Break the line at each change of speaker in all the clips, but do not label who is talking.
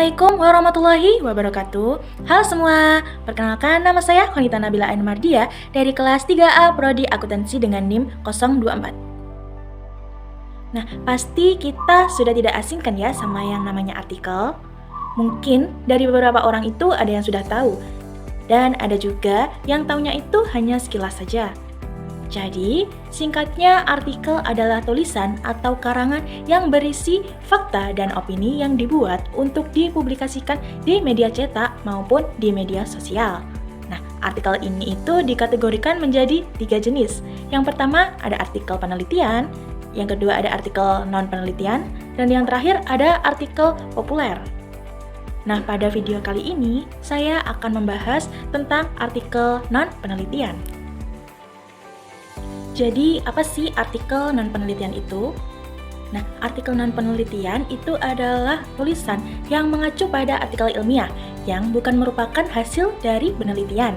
Assalamualaikum warahmatullahi wabarakatuh. Halo semua, perkenalkan nama saya Khonita Nabila Ain Mardia dari kelas 3A Prodi Akuntansi dengan NIM 024. Nah, pasti kita sudah tidak asing kan ya sama yang namanya artikel? Mungkin dari beberapa orang itu ada yang sudah tahu, dan ada juga yang taunya itu hanya sekilas saja. Jadi, singkatnya artikel adalah tulisan atau karangan yang berisi fakta dan opini yang dibuat untuk dipublikasikan di media cetak maupun di media sosial. Nah, artikel ini itu dikategorikan menjadi 3 jenis. Yang pertama ada artikel penelitian, yang kedua ada artikel non-penelitian, dan yang terakhir ada artikel populer. Nah, pada video kali ini saya akan membahas tentang artikel non-penelitian. Jadi, apa sih artikel non-penelitian itu? Nah, artikel non-penelitian itu adalah tulisan yang mengacu pada artikel ilmiah yang bukan merupakan hasil dari penelitian.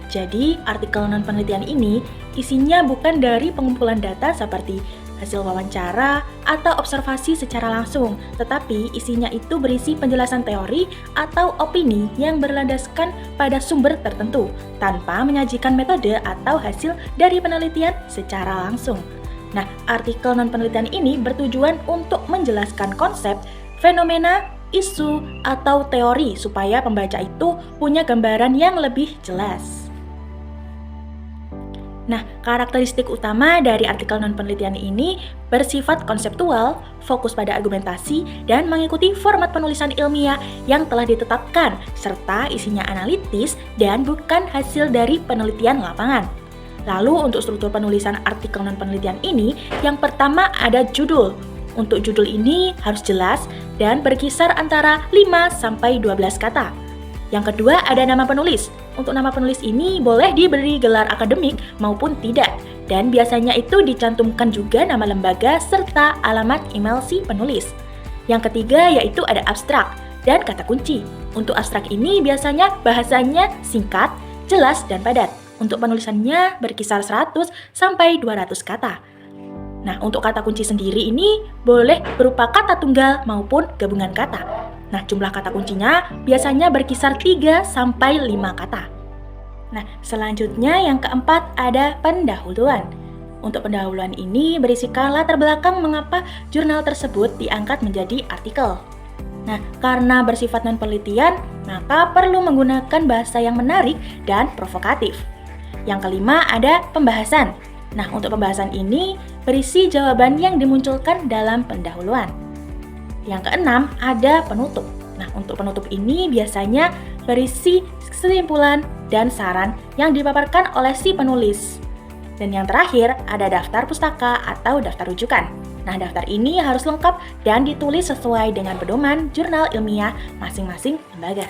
Jadi, artikel non-penelitian ini isinya bukan dari pengumpulan data seperti hasil wawancara atau observasi secara langsung, tetapi isinya itu berisi penjelasan teori atau opini yang berlandaskan pada sumber tertentu, tanpa menyajikan metode atau hasil dari penelitian secara langsung. Nah, artikel non-penelitian ini bertujuan untuk menjelaskan konsep, fenomena, isu, atau teori supaya pembaca itu punya gambaran yang lebih jelas. Nah, karakteristik utama dari artikel non-penelitian ini bersifat konseptual, fokus pada argumentasi, dan mengikuti format penulisan ilmiah yang telah ditetapkan, serta isinya analitis dan bukan hasil dari penelitian lapangan. Lalu untuk struktur penulisan artikel non-penelitian ini, yang pertama ada judul. Untuk judul ini harus jelas dan berkisar antara 5-12 kata. Yang kedua ada nama penulis. Untuk nama penulis ini boleh diberi gelar akademik maupun tidak, dan biasanya itu dicantumkan juga nama lembaga serta alamat email si penulis. Yang ketiga yaitu ada abstrak dan kata kunci. Untuk abstrak ini biasanya bahasanya singkat, jelas, dan padat. Untuk penulisannya berkisar 100-200 kata. Nah, untuk kata kunci sendiri ini boleh berupa kata tunggal maupun gabungan kata. Nah, jumlah kata kuncinya biasanya berkisar 3-5 kata. Nah, selanjutnya yang keempat ada pendahuluan. Untuk pendahuluan ini berisikan latar belakang mengapa jurnal tersebut diangkat menjadi artikel. Nah, karena bersifat non-penelitian, maka perlu menggunakan bahasa yang menarik dan provokatif. Yang kelima ada pembahasan. Nah, untuk pembahasan ini berisi jawaban yang dimunculkan dalam pendahuluan. Yang keenam ada penutup. Nah, untuk penutup ini biasanya berisi kesimpulan dan saran yang dipaparkan oleh si penulis. Dan yang terakhir ada daftar pustaka atau daftar rujukan. Nah, daftar ini harus lengkap dan ditulis sesuai dengan pedoman jurnal ilmiah masing-masing lembaga.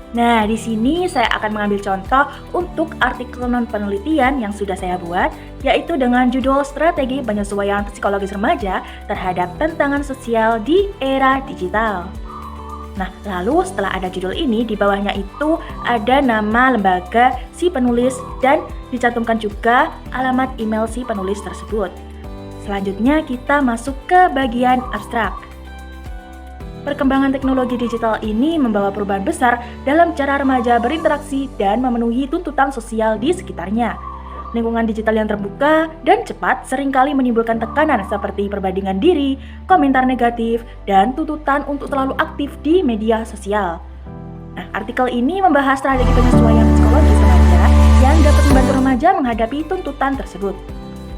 Nah, di sini saya akan mengambil contoh untuk artikel non-penelitian yang sudah saya buat, yaitu dengan judul Strategi Penyesuaian Psikologis Remaja Terhadap Tantangan Sosial di Era Digital. Nah, lalu setelah ada judul ini, di bawahnya itu ada nama lembaga si penulis dan dicantumkan juga alamat email si penulis tersebut. Selanjutnya kita masuk ke bagian abstrak. Perkembangan teknologi digital ini membawa perubahan besar dalam cara remaja berinteraksi dan memenuhi tuntutan sosial di sekitarnya. Lingkungan digital yang terbuka dan cepat seringkali menimbulkan tekanan seperti perbandingan diri, komentar negatif, dan tuntutan untuk selalu aktif di media sosial. Nah, artikel ini membahas strategi penyesuaian psikologis remaja yang dapat membantu remaja menghadapi tuntutan tersebut.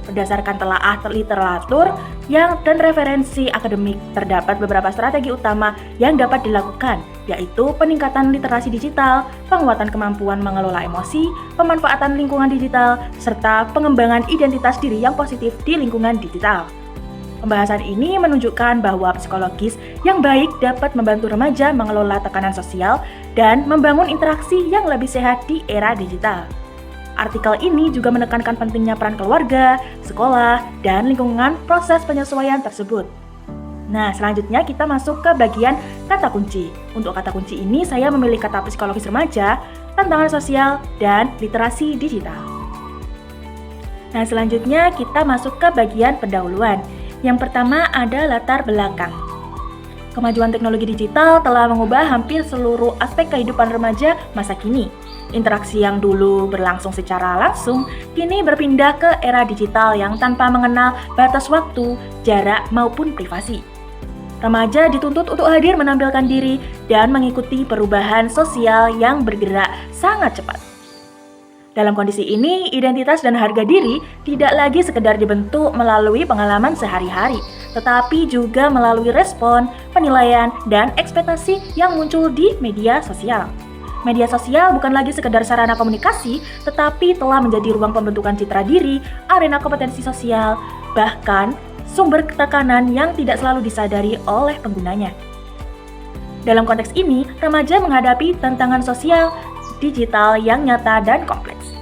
Berdasarkan telaah literatur dan referensi akademik, terdapat beberapa strategi utama yang dapat dilakukan, yaitu peningkatan literasi digital, penguatan kemampuan mengelola emosi, pemanfaatan lingkungan digital, serta pengembangan identitas diri yang positif di lingkungan digital. Pembahasan ini menunjukkan bahwa psikologis yang baik dapat membantu remaja mengelola tekanan sosial dan membangun interaksi yang lebih sehat di era digital. Artikel ini juga menekankan pentingnya peran keluarga, sekolah, dan lingkungan proses penyesuaian tersebut. Nah, selanjutnya kita masuk ke bagian kata kunci. Untuk kata kunci ini saya memilih kata psikologis remaja, tantangan sosial, dan literasi digital. Nah, selanjutnya kita masuk ke bagian pendahuluan. Yang pertama ada latar belakang. Kemajuan teknologi digital telah mengubah hampir seluruh aspek kehidupan remaja masa kini. Interaksi yang dulu berlangsung secara langsung, kini berpindah ke era digital yang tanpa mengenal batas waktu, jarak, maupun privasi. Remaja dituntut untuk hadir menampilkan diri dan mengikuti perubahan sosial yang bergerak sangat cepat. Dalam kondisi ini, identitas dan harga diri tidak lagi sekedar dibentuk melalui pengalaman sehari-hari, tetapi juga melalui respon, penilaian, dan ekspektasi yang muncul di media sosial. Media sosial bukan lagi sekedar sarana komunikasi, tetapi telah menjadi ruang pembentukan citra diri, arena kompetensi sosial, bahkan sumber tekanan yang tidak selalu disadari oleh penggunanya. Dalam konteks ini, remaja menghadapi tantangan sosial digital yang nyata dan kompleks.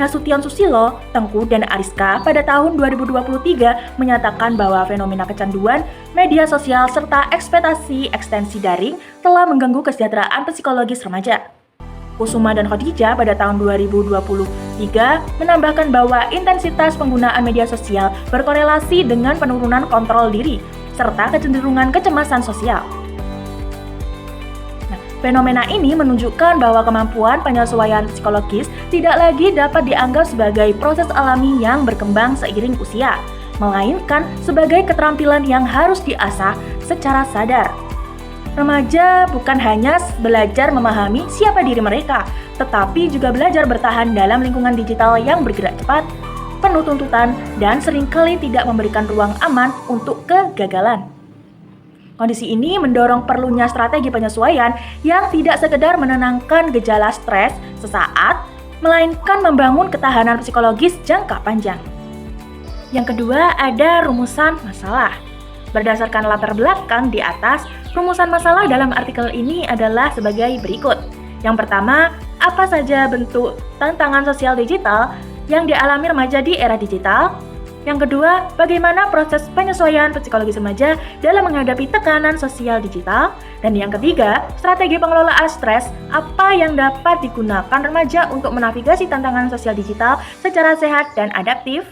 Nasution Susilo, Tengku, dan Ariska pada tahun 2023 menyatakan bahwa fenomena kecanduan, media sosial, serta ekspektasi ekstensi daring telah mengganggu kesejahteraan psikologis remaja. Kusuma dan Khadijah pada tahun 2023 menambahkan bahwa intensitas penggunaan media sosial berkorelasi dengan penurunan kontrol diri, serta kecenderungan kecemasan sosial. Fenomena ini menunjukkan bahwa kemampuan penyesuaian psikologis tidak lagi dapat dianggap sebagai proses alami yang berkembang seiring usia, melainkan sebagai keterampilan yang harus diasah secara sadar. Remaja bukan hanya belajar memahami siapa diri mereka, tetapi juga belajar bertahan dalam lingkungan digital yang bergerak cepat, penuh tuntutan, dan seringkali tidak memberikan ruang aman untuk kegagalan. Kondisi ini mendorong perlunya strategi penyesuaian yang tidak sekedar menenangkan gejala stres sesaat, melainkan membangun ketahanan psikologis jangka panjang. Yang kedua, ada rumusan masalah. Berdasarkan latar belakang di atas, rumusan masalah dalam artikel ini adalah sebagai berikut. Yang pertama, apa saja bentuk tantangan sosial digital yang dialami remaja di era digital? Yang kedua, bagaimana proses penyesuaian psikologis remaja dalam menghadapi tekanan sosial digital? Dan yang ketiga, strategi pengelolaan stres, apa yang dapat digunakan remaja untuk menavigasi tantangan sosial digital secara sehat dan adaptif?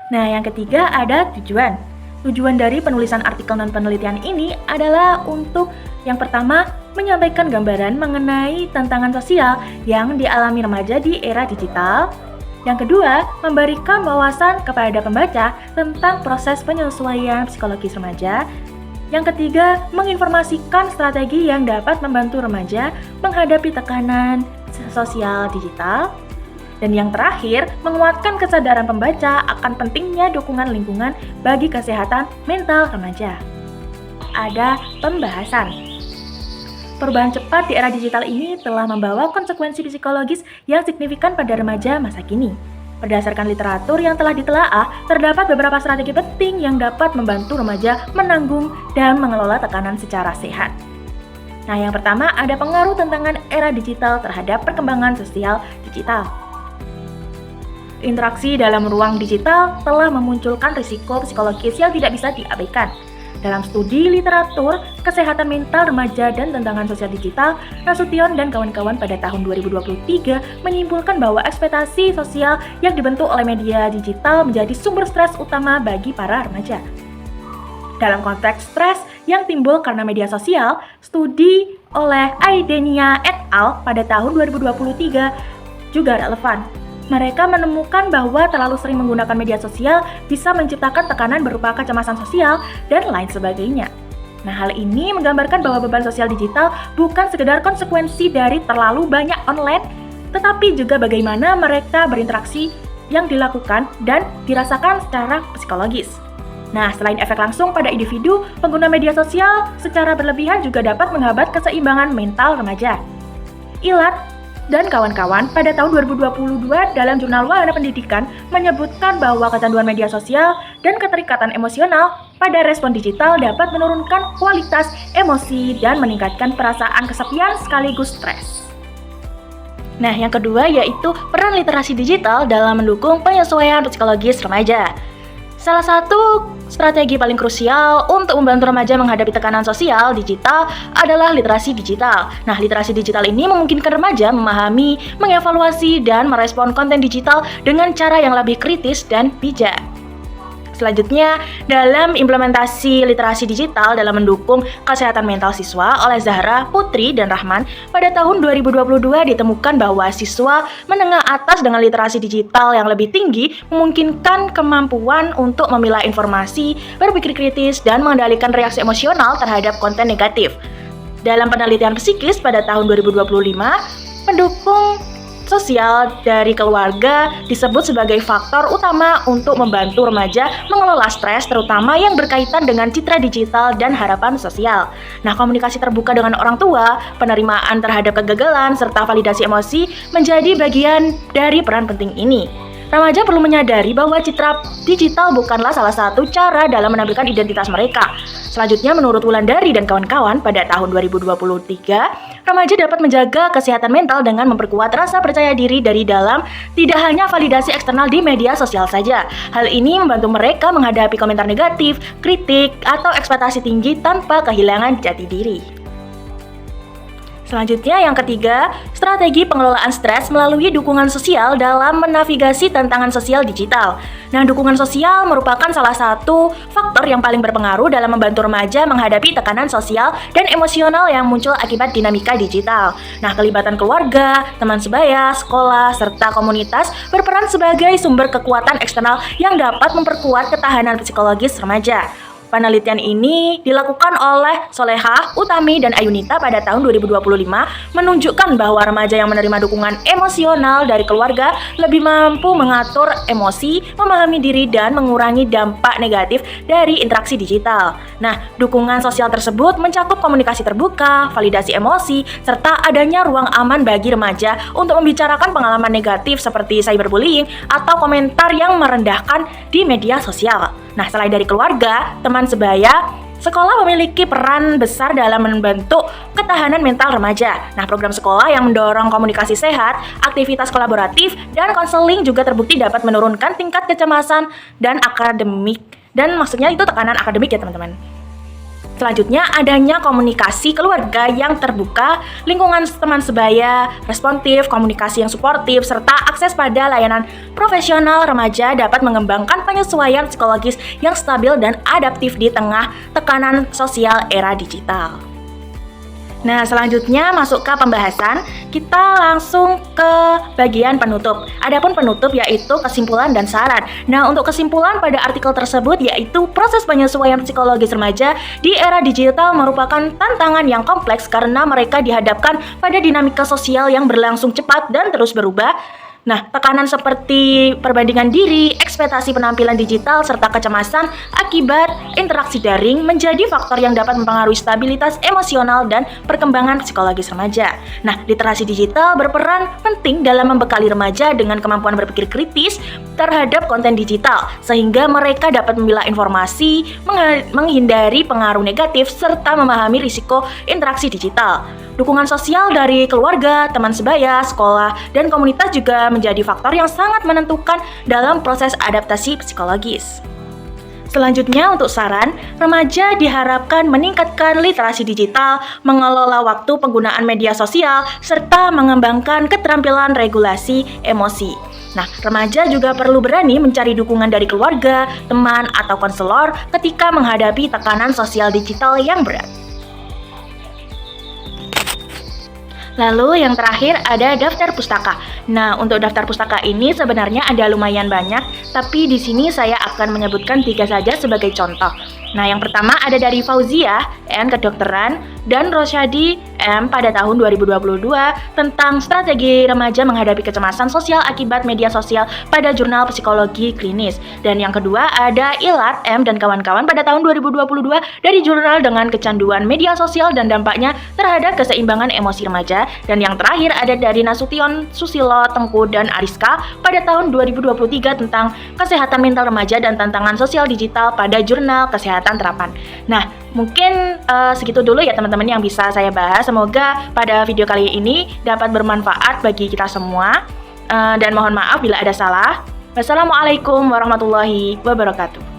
Nah, yang ketiga ada tujuan. Tujuan dari penulisan artikel non-penelitian ini adalah untuk yang pertama, menyampaikan gambaran mengenai tantangan sosial yang dialami remaja di era digital. Yang kedua, memberikan wawasan kepada pembaca tentang proses penyesuaian psikologis remaja. Yang ketiga, menginformasikan strategi yang dapat membantu remaja menghadapi tekanan sosial digital. Dan yang terakhir, menguatkan kesadaran pembaca akan pentingnya dukungan lingkungan bagi kesehatan mental remaja. Ada pembahasan. Perubahan cepat di era digital ini telah membawa konsekuensi psikologis yang signifikan pada remaja masa kini. Berdasarkan literatur yang telah ditelaah, terdapat beberapa strategi penting yang dapat membantu remaja menanggung dan mengelola tekanan secara sehat. Nah, yang pertama ada pengaruh tantangan era digital terhadap perkembangan sosial digital. Interaksi dalam ruang digital telah memunculkan risiko psikologis yang tidak bisa diabaikan. Dalam studi literatur kesehatan mental remaja dan tantangan sosial digital, Nasution dan kawan-kawan pada tahun 2023 menyimpulkan bahwa ekspektasi sosial yang dibentuk oleh media digital menjadi sumber stres utama bagi para remaja. Dalam konteks stres yang timbul karena media sosial, studi oleh Aidenia et al. Pada tahun 2023 juga relevan. Mereka menemukan bahwa terlalu sering menggunakan media sosial bisa menciptakan tekanan berupa kecemasan sosial dan lain sebagainya. Nah, hal ini menggambarkan bahwa beban sosial digital bukan sekedar konsekuensi dari terlalu banyak online, tetapi juga bagaimana mereka berinteraksi yang dilakukan dan dirasakan secara psikologis. Nah, selain efek langsung pada individu, pengguna media sosial secara berlebihan juga dapat menghambat keseimbangan mental remaja. Ilat dan kawan-kawan pada tahun 2022 dalam jurnal Wahana Pendidikan menyebutkan bahwa kecanduan media sosial dan keterikatan emosional pada respon digital dapat menurunkan kualitas emosi dan meningkatkan perasaan kesepian sekaligus stres. Nah, yang kedua yaitu peran literasi digital dalam mendukung penyesuaian psikologis remaja. Salah satu strategi paling krusial untuk membantu remaja menghadapi tekanan sosial digital adalah literasi digital. Nah, literasi digital ini memungkinkan remaja memahami, mengevaluasi, dan merespon konten digital dengan cara yang lebih kritis dan bijak. Selanjutnya, dalam implementasi literasi digital dalam mendukung kesehatan mental siswa oleh Zahra, Putri, dan Rahman, pada tahun 2022 ditemukan bahwa siswa menengah atas dengan literasi digital yang lebih tinggi memungkinkan kemampuan untuk memilah informasi, berpikir kritis, dan mengendalikan reaksi emosional terhadap konten negatif. Dalam penelitian psikis pada tahun 2025, pendukung sosial dari keluarga disebut sebagai faktor utama untuk membantu remaja mengelola stres, terutama yang berkaitan dengan citra digital dan harapan sosial. Nah, komunikasi terbuka dengan orang tua, penerimaan terhadap kegagalan, serta validasi emosi menjadi bagian dari peran penting ini. Remaja perlu menyadari bahwa citra digital bukanlah salah satu cara dalam menampilkan identitas mereka. Selanjutnya, menurut Wulandari dan kawan-kawan, pada tahun 2023, remaja dapat menjaga kesehatan mental dengan memperkuat rasa percaya diri dari dalam, tidak hanya validasi eksternal di media sosial saja. Hal ini membantu mereka menghadapi komentar negatif, kritik, atau ekspektasi tinggi tanpa kehilangan jati diri. Selanjutnya, yang ketiga, strategi pengelolaan stres melalui dukungan sosial dalam menavigasi tantangan sosial digital. Nah, dukungan sosial merupakan salah satu faktor yang paling berpengaruh dalam membantu remaja menghadapi tekanan sosial dan emosional yang muncul akibat dinamika digital. Nah, kelibatan keluarga, teman sebaya, sekolah, serta komunitas berperan sebagai sumber kekuatan eksternal yang dapat memperkuat ketahanan psikologis remaja. Penelitian ini dilakukan oleh Solehah, Utami, dan Ayunita pada tahun 2025 menunjukkan bahwa remaja yang menerima dukungan emosional dari keluarga lebih mampu mengatur emosi, memahami diri, dan mengurangi dampak negatif dari interaksi digital. Nah, dukungan sosial tersebut mencakup komunikasi terbuka, validasi emosi, serta adanya ruang aman bagi remaja untuk membicarakan pengalaman negatif seperti cyberbullying atau komentar yang merendahkan di media sosial. Nah, selain dari keluarga, teman sebaya, sekolah memiliki peran besar dalam membantu ketahanan mental remaja. Nah, program sekolah yang mendorong komunikasi sehat, aktivitas kolaboratif, dan konseling juga terbukti dapat menurunkan tingkat kecemasan dan akademik. Dan maksudnya itu tekanan akademik ya teman-teman. Selanjutnya, adanya komunikasi keluarga yang terbuka, lingkungan teman sebaya, responsif, komunikasi yang suportif, serta akses pada layanan profesional remaja dapat mengembangkan penyesuaian psikologis yang stabil dan adaptif di tengah tekanan sosial era digital. Nah, selanjutnya masuk ke pembahasan, kita langsung ke bagian penutup. Adapun penutup yaitu kesimpulan dan saran. Nah, untuk kesimpulan pada artikel tersebut yaitu proses penyesuaian psikologis remaja di era digital merupakan tantangan yang kompleks karena mereka dihadapkan pada dinamika sosial yang berlangsung cepat dan terus berubah. Nah, tekanan seperti perbandingan diri, ekspektasi penampilan digital, serta kecemasan akibat interaksi daring menjadi faktor yang dapat mempengaruhi stabilitas emosional dan perkembangan psikologis remaja. Nah, literasi digital berperan penting dalam membekali remaja dengan kemampuan berpikir kritis terhadap konten digital, sehingga mereka dapat memilah informasi, menghindari pengaruh negatif, serta memahami risiko interaksi digital. Dukungan sosial dari keluarga, teman sebaya, sekolah, dan komunitas juga menjadi faktor yang sangat menentukan dalam proses adaptasi psikologis. Selanjutnya, untuk saran, remaja diharapkan meningkatkan literasi digital, mengelola waktu penggunaan media sosial, serta mengembangkan keterampilan regulasi emosi. Nah, remaja juga perlu berani mencari dukungan dari keluarga, teman, atau konselor ketika menghadapi tekanan sosial digital yang berat. Lalu yang terakhir ada daftar pustaka. Nah, untuk daftar pustaka ini sebenarnya ada lumayan banyak, tapi di sini saya akan menyebutkan 3 saja sebagai contoh. Nah, yang pertama ada dari Fauzia, N kedokteran, dan Rosyadi, M pada tahun 2022 tentang strategi remaja menghadapi kecemasan sosial akibat media sosial pada jurnal psikologi klinis. Dan yang kedua ada Ilat, M dan kawan-kawan pada tahun 2022 dari jurnal dengan kecanduan media sosial dan dampaknya terhadap keseimbangan emosi remaja. Dan yang terakhir ada dari Nasution, Susilo, Tengku, dan Ariska pada tahun 2023 tentang kesehatan mental remaja dan tantangan sosial digital pada jurnal kesehatan terapan. Nah, mungkin segitu dulu ya teman-teman yang bisa saya bahas. Semoga pada video kali ini dapat bermanfaat bagi kita semua. Dan mohon maaf bila ada salah. Wassalamualaikum warahmatullahi wabarakatuh.